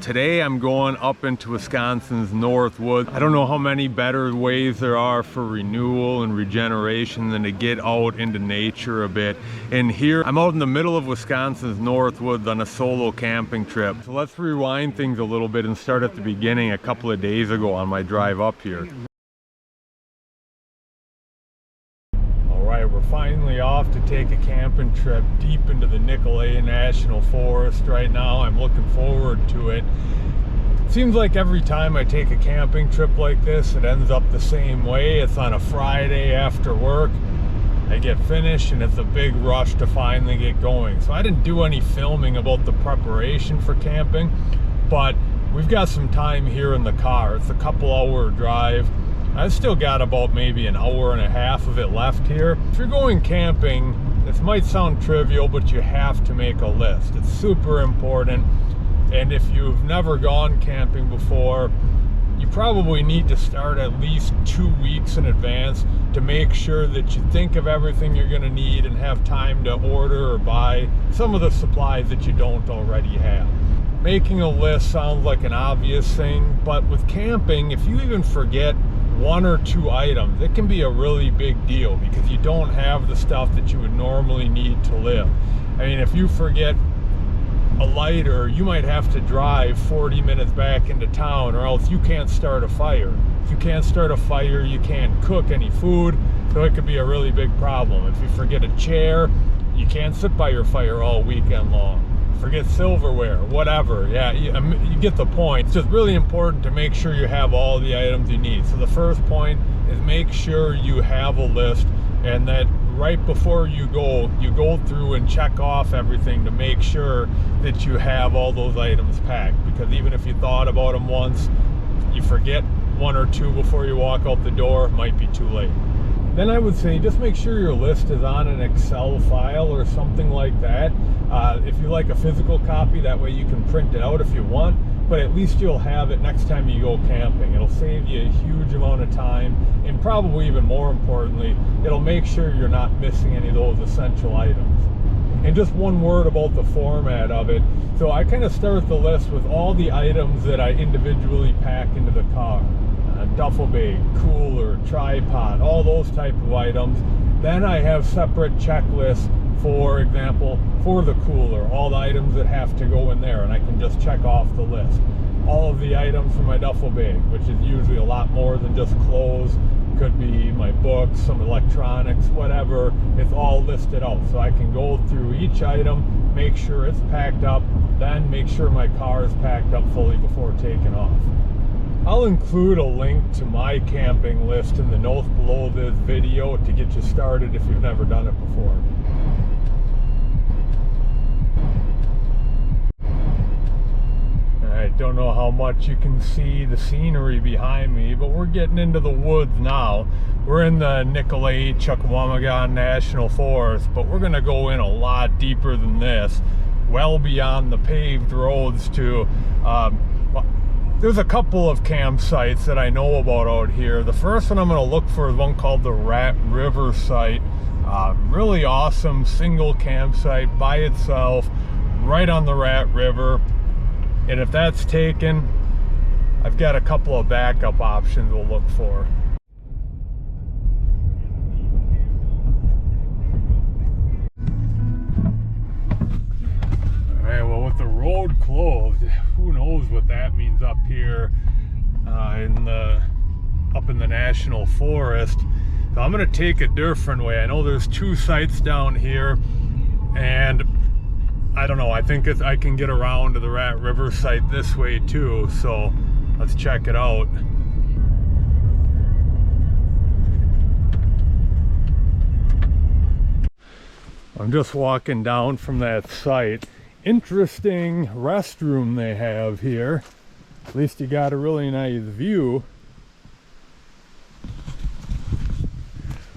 Today I'm going up into Wisconsin's Northwoods. I don't know how many better ways there are for renewal and regeneration than to get out into nature a bit. And here I'm out in the middle of Wisconsin's Northwoods on a solo camping trip. So let's rewind things a little bit and start at the beginning a couple of days ago on my drive up here. We're finally off to take a camping trip deep into the Nicolet National Forest right now. I'm looking forward to it. Seems like every time I take a camping trip like this, it ends up the same way. It's on a Friday after work. I get finished and it's a big rush to finally get going. So I didn't do any filming about the preparation for camping, but we've got some time here in the car. It's a couple-hour drive. I've still got about maybe an hour and a half of it left here. If you're going camping, this might sound trivial, but you have to make a list. It's super important. And if you've never gone camping before, you probably need to start at least 2 weeks in advance to make sure that you think of everything you're going to need and have time to order or buy some of the supplies that you don't already have. Making a list sounds like an obvious thing, but with camping, if you even forget 1 or 2 items, it can be a really big deal because you don't have the stuff that you would normally need to live. I mean, if you forget a lighter, you might have to drive 40 minutes back into town, or else you can't start a fire. If you can't start a fire, you can't cook any food, so it could be a really big problem. If you forget a chair, you can't sit by your fire all weekend long. Forget silverware, whatever. Yeah, you get the point. It's just really important to make sure you have all the items you need. So the first point is make sure you have a list, and that right before you go through and check off everything to make sure that you have all those items packed. Because even if you thought about them once, you forget 1 or 2 before you walk out the door, it might be too late. Then I would say just make sure your list is on an Excel file or something like that. If you like a physical copy, that way you can print it out if you want, but at least you'll have it next time you go camping. It'll save you a huge amount of time, and probably even more importantly, it'll make sure you're not missing any of those essential items. And just one word about the format of it. So I kind of start the list with all the items that I individually pack into the car. Duffel bag, cooler, tripod, all those type of items. Then I have separate checklists, for example, for the cooler, all the items that have to go in there, and I can just check off the list. All of the items for my duffel bag, which is usually a lot more than just clothes, could be my books, some electronics, whatever, it's all listed out. So I can go through each item, make sure it's packed up, then make sure my car is packed up fully before taking off. I'll include a link to my camping list in the notes below this video to get you started if you've never done it before. I don't know how much you can see the scenery behind me, but we're getting into the woods now. We're in the Nicolet National Forest, but we're going to go in a lot deeper than this, well beyond the paved roads too. There's a couple of campsites that I know about out here. The first one I'm going to look for is one called the Rat River site. Really awesome single campsite by itself, right on the Rat River. And if that's taken, I've got a couple of backup options we'll look for. Alright, well, with the road closed, who knows what that means up here up in the National Forest. So I'm going to take a different way. I know there's 2 sites down here, and I don't know, I think I can get around to the Rat River site this way too, so let's check it out. I'm just walking down from that site. Interesting restroom they have here. At least you got a really nice view.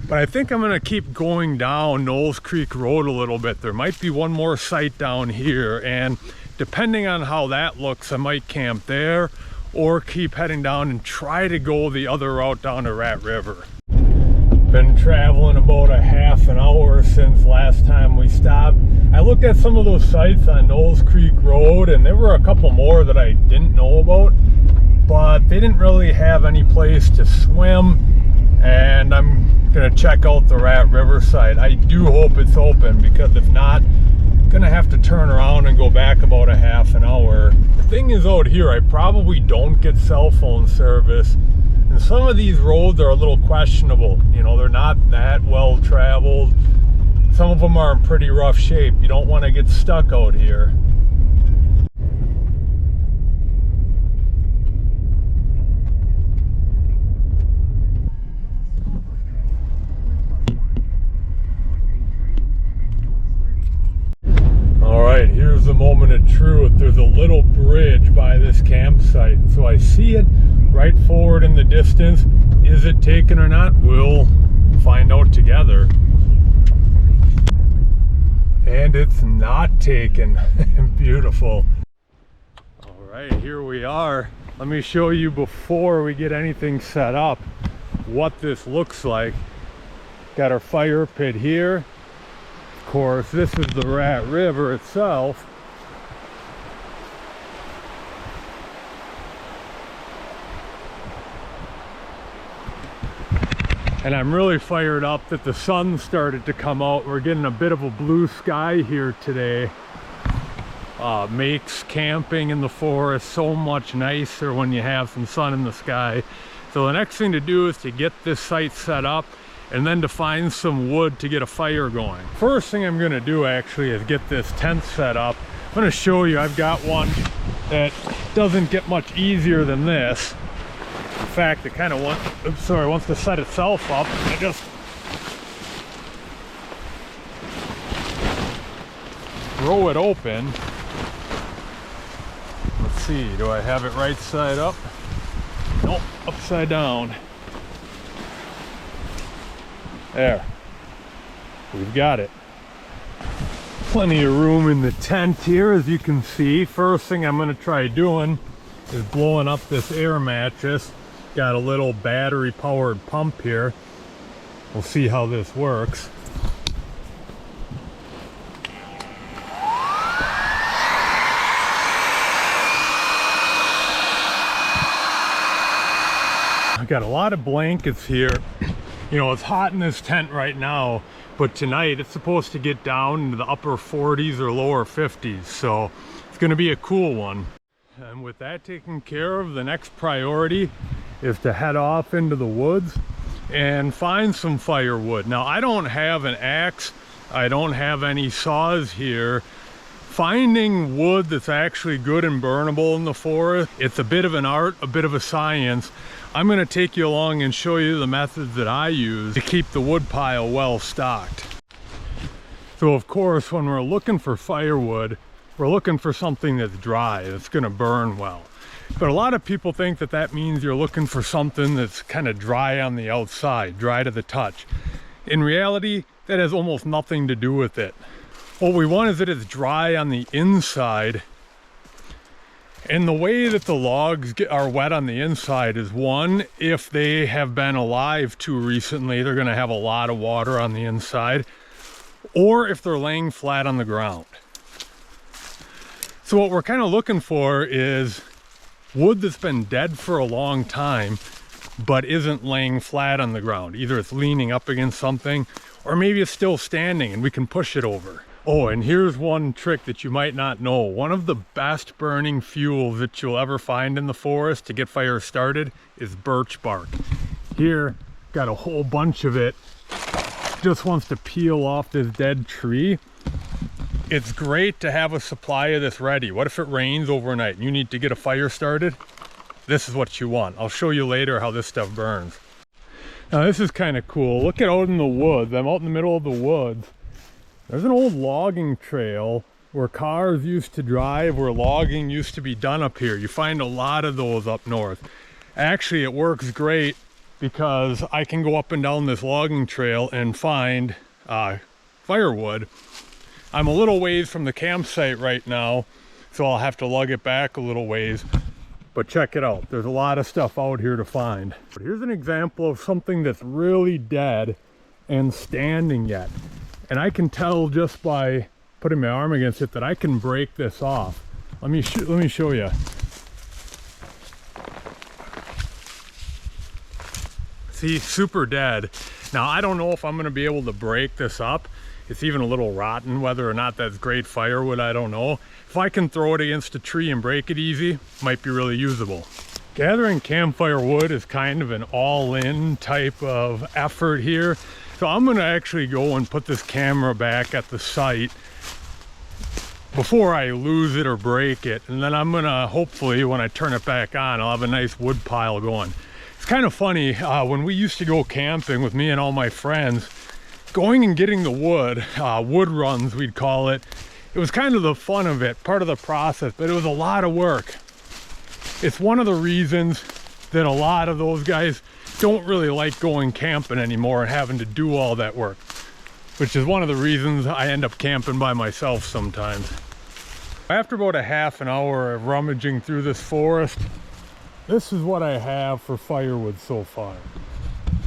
But I think I'm going to keep going down Knowles Creek Road a little bit. There might be one more site down here, and depending on how that looks, I might camp there or keep heading down and try to go the other route down to Rat River. Been traveling about a half an hour since last time we stopped. I looked at some of those sites on Knowles Creek Road, and there were a couple more that I didn't know about, but they didn't really have any place to swim, and I'm gonna check out the Rat River site. I do hope it's open, because if not, I'm gonna have to turn around and go back about a half an hour. The thing is, out here I probably don't get cell phone service, and some of these roads are a little questionable. You know, they're not that well traveled. Some of them are in pretty rough shape. You don't want to get stuck out here. Alright, here's the moment of truth. There's a little bridge by this campsite, so I see it right forward in the distance. Is it taken or not? We'll find out together. And it's not taken. Beautiful. Alright, here we are. Let me show you, before we get anything set up, what this looks like. Got our fire pit here. Of course, this is the Rat River itself. And I'm really fired up that the sun started to come out. We're getting a bit of a blue sky here today. Makes camping in the forest so much nicer when you have some sun in the sky. So the next thing to do is to get this site set up, and then to find some wood to get a fire going. First thing I'm gonna do actually is get this tent set up. I'm gonna show you, I've got one that doesn't get much easier than this. In fact, it kind of wants to set itself up. I just throw it open. Let's see, do I have it right side up? Nope, upside down. There, we've got it. Plenty of room in the tent here, as you can see. First thing I'm going to try doing is blowing up this air mattress. Got a little battery powered pump here. We'll see how this works. I got a lot of blankets here. You know, it's hot in this tent right now, but tonight it's supposed to get down into the upper 40s or lower 50s, so it's going to be a cool one. And with that taken care of, the next priority is to head off into the woods and find some firewood. Now, I don't have an axe, I don't have any saws here. Finding wood that's actually good and burnable in the forest, it's a bit of an art, a bit of a science. I'm going to take you along and show you the methods that I use to keep the wood pile well stocked. So of course, when we're looking for firewood, we're looking for something that's dry, that's going to burn well. But a lot of people think that that means you're looking for something that's kind of dry on the outside, dry to the touch. In reality, that has almost nothing to do with it. What we want is that it's dry on the inside. And the way that the logs are wet on the inside is, one, if they have been alive too recently, they're going to have a lot of water on the inside, or if they're laying flat on the ground. So what we're kind of looking for is wood that's been dead for a long time, but isn't laying flat on the ground. Either it's leaning up against something, or maybe it's still standing and we can push it over. Oh, and here's one trick that you might not know. One of the best burning fuels that you'll ever find in the forest to get fire started is birch bark. Here, got a whole bunch of it. Just wants to peel off this dead tree. It's great to have a supply of this ready. What if it rains overnight and you need to get a fire started? This is what you want. I'll show you later how this stuff burns. Now this is kind of cool. Look at out in the woods. I'm out in the middle of the woods. There's an old logging trail where cars used to drive, where logging used to be done up here. You find a lot of those up north. Actually, it works great because I can go up and down this logging trail and find firewood. I'm a little ways from the campsite right now, so I'll have to lug it back a little ways. But check it out. There's a lot of stuff out here to find. But here's an example of something that's really dead and standing yet. And I can tell just by putting my arm against it that I can break this off. Let me show you. See, super dead. Now I don't know if I'm going to be able to break this up. It's even a little rotten. Whether or not that's great firewood, I don't know. If I can throw it against a tree and break it easy, might be really usable. Gathering campfire wood is kind of an all-in type of effort here. So I'm going to actually go and put this camera back at the site before I lose it or break it. And then I'm going to, hopefully, when I turn it back on, I'll have a nice wood pile going. It's kind of funny, when we used to go camping with me and all my friends, going and getting the wood, wood runs we'd call it, it was kind of the fun of it, part of the process, but it was a lot of work. It's one of the reasons that a lot of those guys don't really like going camping anymore and having to do all that work, which is one of the reasons I end up camping by myself sometimes. After about a half an hour of rummaging through this forest, this is what I have for firewood so far.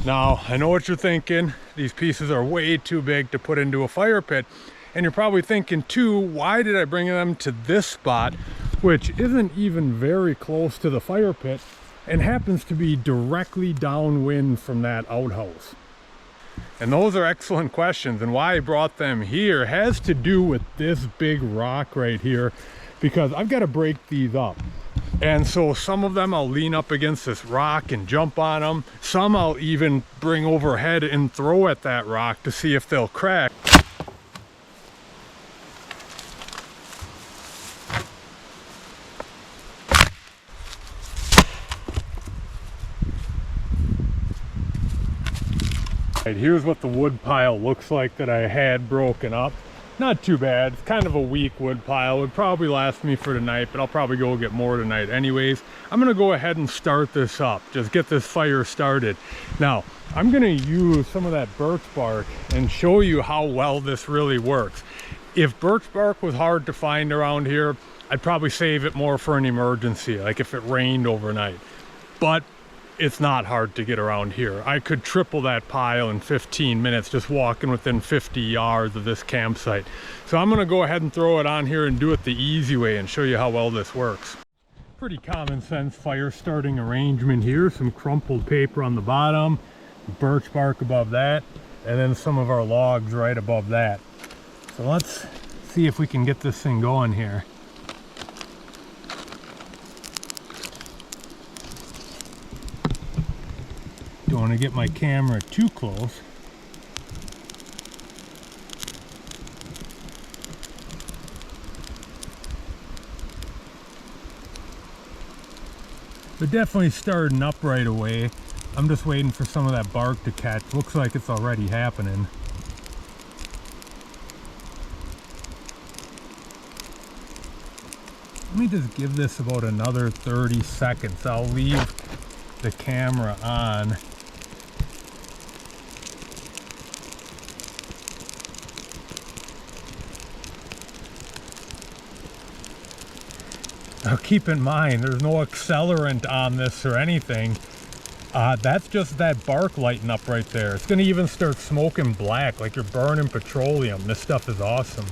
Now, I know what you're thinking. These pieces are way too big to put into a fire pit. And you're probably thinking too, why did I bring them to this spot, which isn't even very close to the fire pit and happens to be directly downwind from that outhouse? And those are excellent questions. And why I brought them here has to do with this big rock right here, because I've got to break these up. And so some of them I'll lean up against this rock and jump on them. Some I'll even bring overhead and throw at that rock to see if they'll crack. Right, here's what the wood pile looks like that I had broken up. Not too bad. It's kind of a weak wood pile. It would probably last me for tonight, but I'll probably go get more tonight anyways. I'm gonna go ahead and start this up, just get this fire started. Now, I'm gonna use some of that birch bark and show you how well this really works. If birch bark was hard to find around here, I'd probably save it more for an emergency, like if it rained overnight. But it's not hard to get around here. I could triple that pile in 15 minutes just walking within 50 yards of this campsite. So I'm gonna go ahead and throw it on here and do it the easy way and show you how well this works. Pretty common sense fire starting arrangement here. Some crumpled paper on the bottom, birch bark above that, and then some of our logs right above that. So let's see if we can get this thing going here. Don't want to get my camera too close. But definitely starting up right away. I'm just waiting for some of that bark to catch. Looks like it's already happening. Let me just give this about another 30 seconds. I'll leave the camera on. Now keep in mind, there's no accelerant on this or anything. That's just that bark lighting up right there. It's gonna even start smoking black like you're burning petroleum. This stuff is awesome.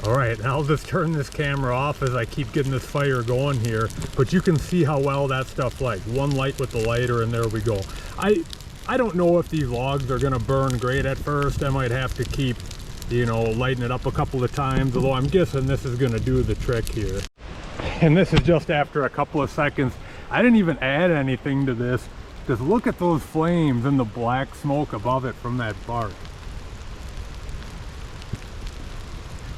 Alright, I'll just turn this camera off as I keep getting this fire going here, but you can see how well that stuff lights. One light with the lighter and there we go. I don't know if these logs are going to burn great at first. I might have to keep, you know, lighting it up a couple of times, although I'm guessing this is going to do the trick here. And this is just after a couple of seconds. I didn't even add anything to this. Just look at those flames and the black smoke above it from that bark.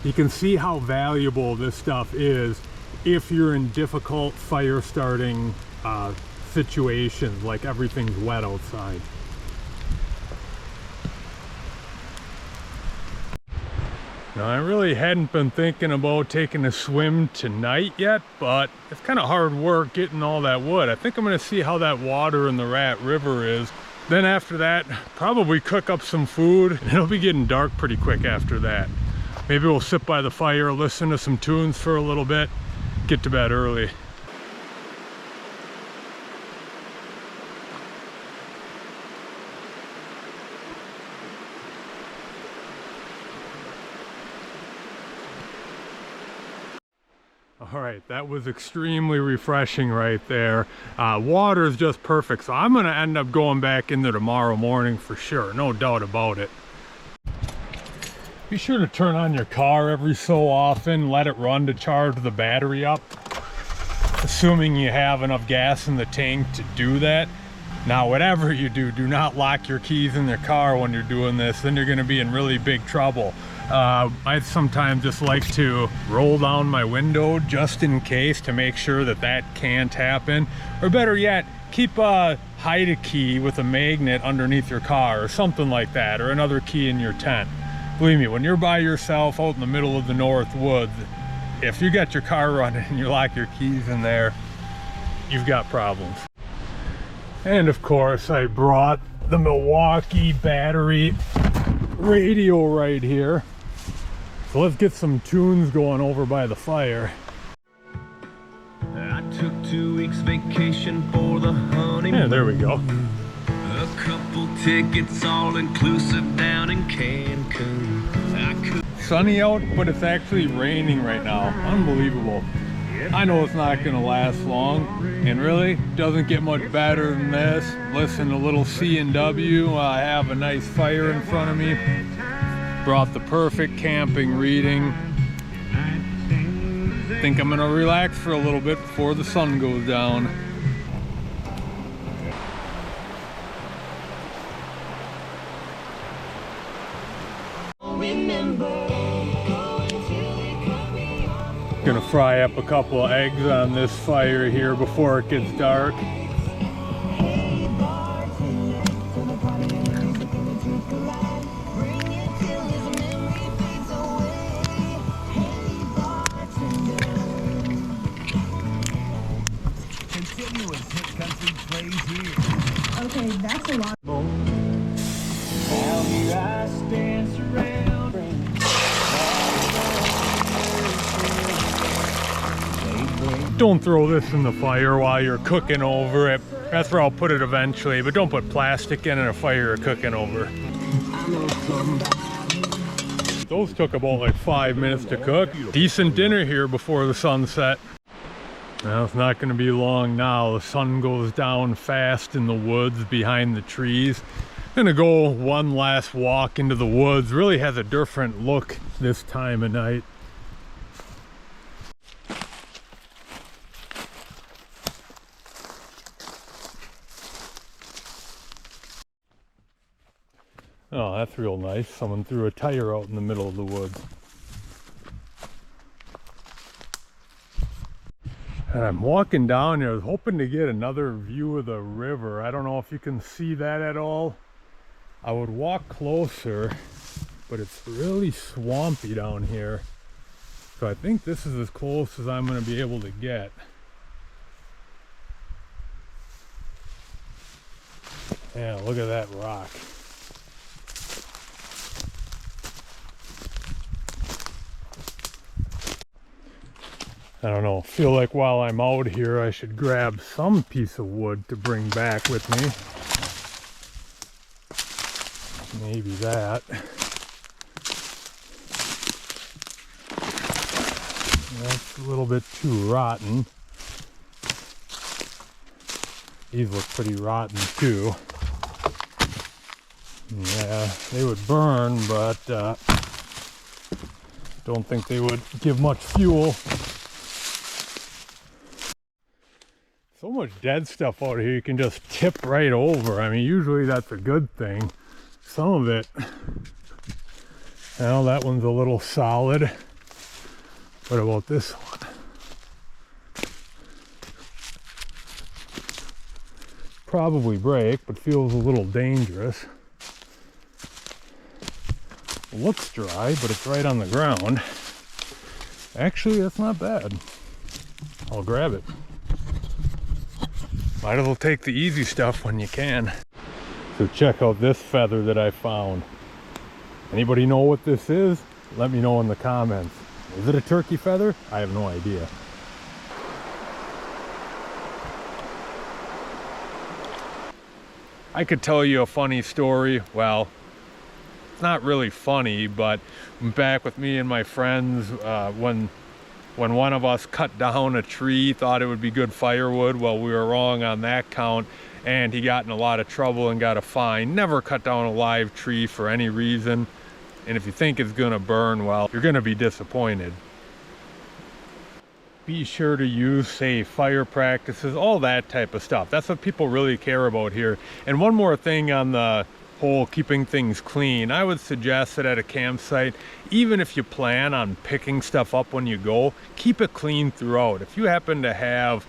You can see how valuable this stuff is if you're in difficult fire starting situations, like everything's wet outside. Now, I really hadn't been thinking about taking a swim tonight yet, but it's kind of hard work getting all that wood. I think I'm going to see how that water in the Rat River is. Then after that, probably cook up some food. It'll be getting dark pretty quick after that. Maybe we'll sit by the fire, listen to some tunes for a little bit, get to bed early. All right, that was extremely refreshing right there. Water is just perfect, so I'm gonna end up going back into tomorrow morning for sure, no doubt about it. Be sure to turn on your car every so often, let it run to charge the battery up, assuming you have enough gas in the tank to do that. Now, whatever you do, do not lock your keys in the car when you're doing this, then you're gonna be in really big trouble. I sometimes just like to roll down my window just in case to make sure that that can't happen. Or better yet, keep a hide key with a magnet underneath your car or something like that, or another key in your tent. Believe me, when you're by yourself out in the middle of the Northwoods, if you got your car running and you lock your keys in there, you've got problems. And of course, I brought the Milwaukee battery radio right here. So let's get some tunes going over by the fire. I took 2 weeks vacation for the honeymoon. Yeah, there we go. A couple tickets all inclusive down in Cancun. Sunny out, but it's actually raining right now. Unbelievable. I know it's not gonna last long, and really doesn't get much better than this. Listen to a little C&W. I have a nice fire in front of me. Brought the perfect camping reading. Think I'm gonna relax for a little bit before the sun goes down. Gonna fry up a couple of eggs on this fire here before it gets dark. Okay, that's a lot. Don't throw this in the fire while you're cooking over it. That's where I'll put it eventually, but don't put plastic in a fire you're cooking over. Those took about like 5 minutes to cook. Decent dinner here before the sunset. Well, it's not going to be long now. The sun goes down fast in the woods behind the trees. I'm gonna go one last walk into the woods. Really has a different look this time of night. Oh, that's real nice. Someone threw a tire out in the middle of the woods. And I'm walking down here, I was hoping to get another view of the river. I don't know if you can see that at all. I would walk closer, but it's really swampy down here. So I think this is as close as I'm going to be able to get. Yeah, look at that rock. I don't know, feel like while I'm out here I should grab some piece of wood to bring back with me. Maybe that. That's a little bit too rotten. These look pretty rotten too. Yeah, they would burn, but don't think they would give much fuel. So much dead stuff out here you can just tip right over. I mean, usually that's a good thing. Some of it, well, that one's a little solid. What about this one? Probably break, but feels a little dangerous. Looks dry, but it's right on the ground. Actually, that's not bad. I'll grab it. Might as well take the easy stuff when you can. So check out this feather that I found. Anybody know what this is? Let me know in the comments. Is it a turkey feather? I have no idea. I could tell you a funny story. Well, it's not really funny, but back with me and my friends, when one of us cut down a tree, thought it would be good firewood. Well, we were wrong on that count, and he got in a lot of trouble and got a fine. Never cut down a live tree for any reason. And if you think it's gonna burn, well, you're gonna be disappointed. Be sure to use safe fire practices, all that type of stuff. That's what people really care about here. And one more thing on the whole keeping things clean, I would suggest that at a campsite, even if you plan on picking stuff up when you go, keep it clean throughout. If you happen to have,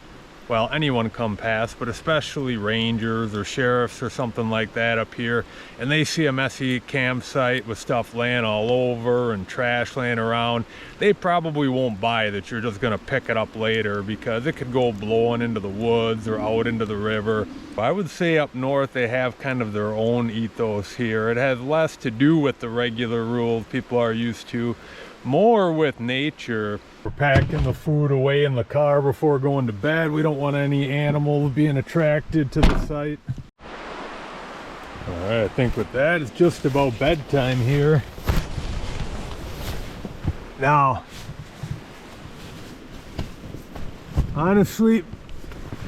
well, anyone come past, but especially rangers or sheriffs or something like that up here, and they see a messy campsite with stuff laying all over and trash laying around, they probably won't buy that you're just gonna pick it up later, because it could go blowing into the woods or out into the river. I would say up north they have kind of their own ethos here. It has less to do with the regular rules people are used to, more with nature. We're packing the food away in the car before going to bed. We don't want any animals being attracted to the site. All right, I think with that, it's just about bedtime here. Now, honestly,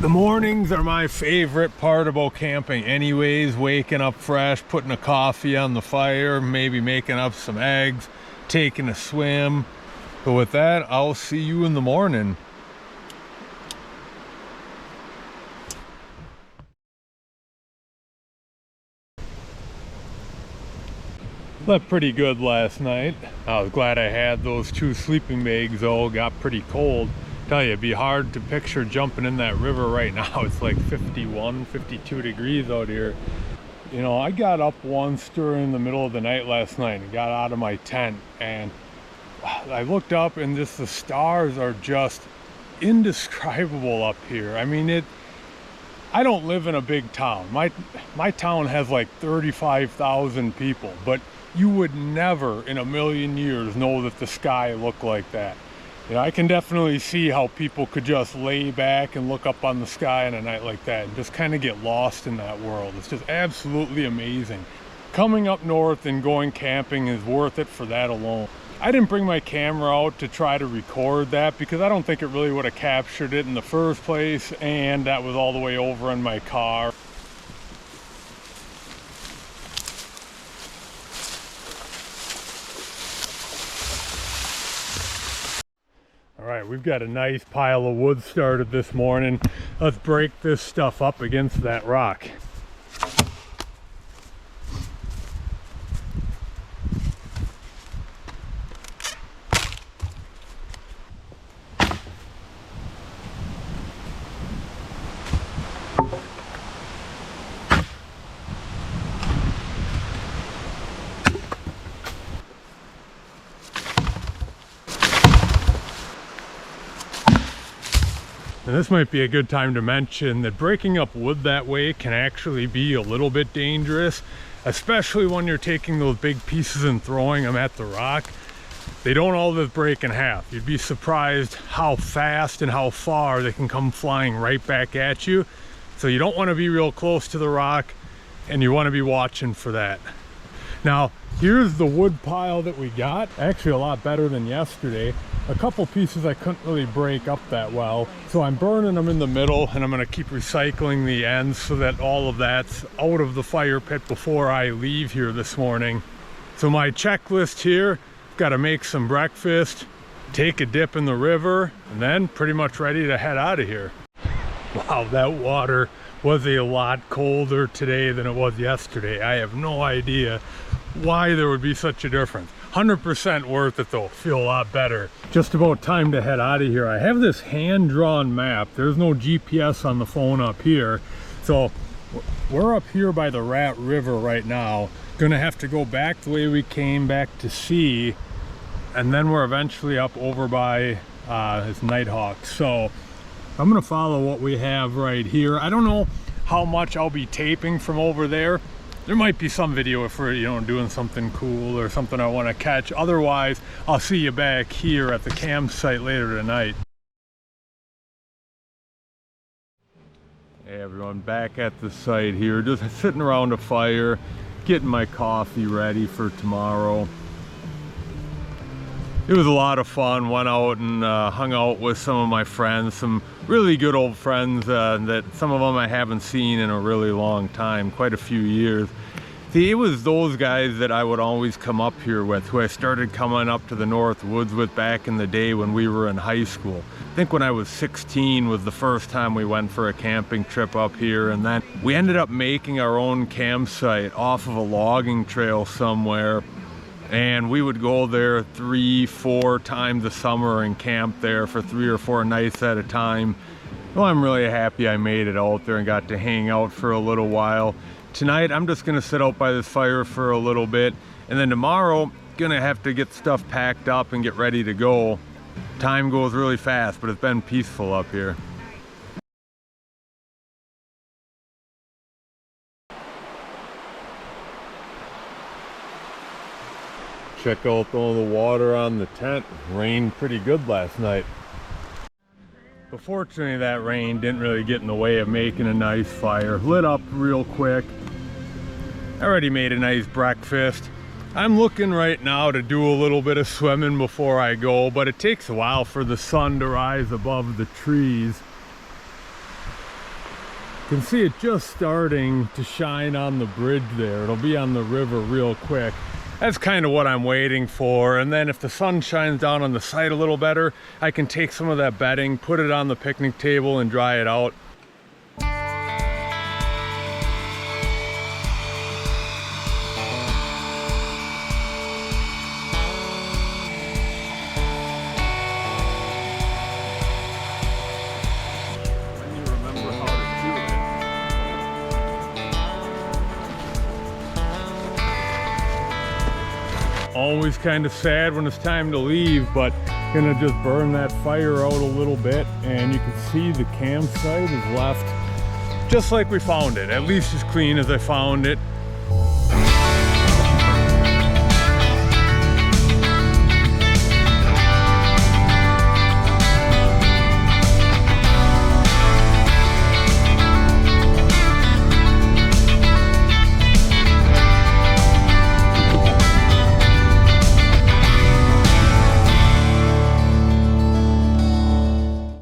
the mornings are my favorite part about camping anyways. Waking up fresh, putting a coffee on the fire, maybe making up some eggs, taking a swim. So with that, I'll see you in the morning. Slept pretty good last night. I was glad I had those 2 sleeping bags though. Got pretty cold. Tell you, it'd be hard to picture jumping in that river right now. It's like 51, 52 degrees out here. You know, I got up once during the middle of the night last night and got out of my tent, and I looked up and just the stars are just indescribable up here. I mean, I don't live in a big town. My town has like 35,000 people, but you would never in a million years know that the sky looked like that. You know, I can definitely see how people could just lay back and look up on the sky on a night like that and just kind of get lost in that world. It's just absolutely amazing. Coming up north and going camping is worth it for that alone. I didn't bring my camera out to try to record that because I don't think it really would have captured it in the first place, and that was all the way over in my car. All right, we've got a nice pile of wood started this morning. Let's break this stuff up against that rock. And this might be a good time to mention that breaking up wood that way can actually be a little bit dangerous, especially when you're taking those big pieces and throwing them at the rock. They don't all just break in half. You'd be surprised how fast and how far they can come flying right back at you. So you don't want to be real close to the rock, and you want to be watching for that. Now, here's the wood pile that we got. Actually a lot better than yesterday. A couple pieces I couldn't really break up that well, so I'm burning them in the middle, and I'm going to keep recycling the ends so that all of that's out of the fire pit before I leave here this morning. So my checklist here, got to make some breakfast, take a dip in the river, and then pretty much ready to head out of here. Wow, that water was a lot colder today than it was yesterday. I have no idea why there would be such a difference. 100% worth it though, feel a lot better. Just about time to head out of here. I have this hand-drawn map. There's no GPS on the phone up here. So we're up here by the Rat River right now. Gonna have to go back the way we came back to sea, and then we're eventually up over by his Nighthawk. So I'm gonna follow what we have right here. I don't know how much I'll be taping from over there. There might be some video if we're, you know, doing something cool or something I want to catch. Otherwise, I'll see you back here at the campsite later tonight. Hey everyone, back at the site here, just sitting around a fire, getting my coffee ready for tomorrow. It was a lot of fun. Went out and hung out with some of my friends, some really good old friends that some of them I haven't seen in a really long time, quite a few years. See, it was those guys that I would always come up here with, who I started coming up to the Northwoods with back in the day when we were in high school. I think when I was 16 was the first time we went for a camping trip up here, and then we ended up making our own campsite off of a logging trail somewhere. And we would go there 3-4 times a summer and camp there for 3 or 4 nights at a time. Well, I'm really happy I made it out there and got to hang out for a little while. Tonight, I'm just gonna sit out by this fire for a little bit. And then tomorrow, gonna have to get stuff packed up and get ready to go. Time goes really fast, but it's been peaceful up here. Check out all the water on the tent. Rained pretty good last night. But fortunately that rain didn't really get in the way of making a nice fire. Lit up real quick. I already made a nice breakfast. I'm looking right now to do a little bit of swimming before I go, but it takes a while for the sun to rise above the trees. You can see it just starting to shine on the bridge there. It'll be on the river real quick. That's kind of what I'm waiting for, and then if the sun shines down on the site a little better, I can take some of that bedding, put it on the picnic table and dry it out. Always kind of sad when it's time to leave, but gonna just burn that fire out a little bit, and you can see the campsite is left just like we found it, at least as clean as I found it.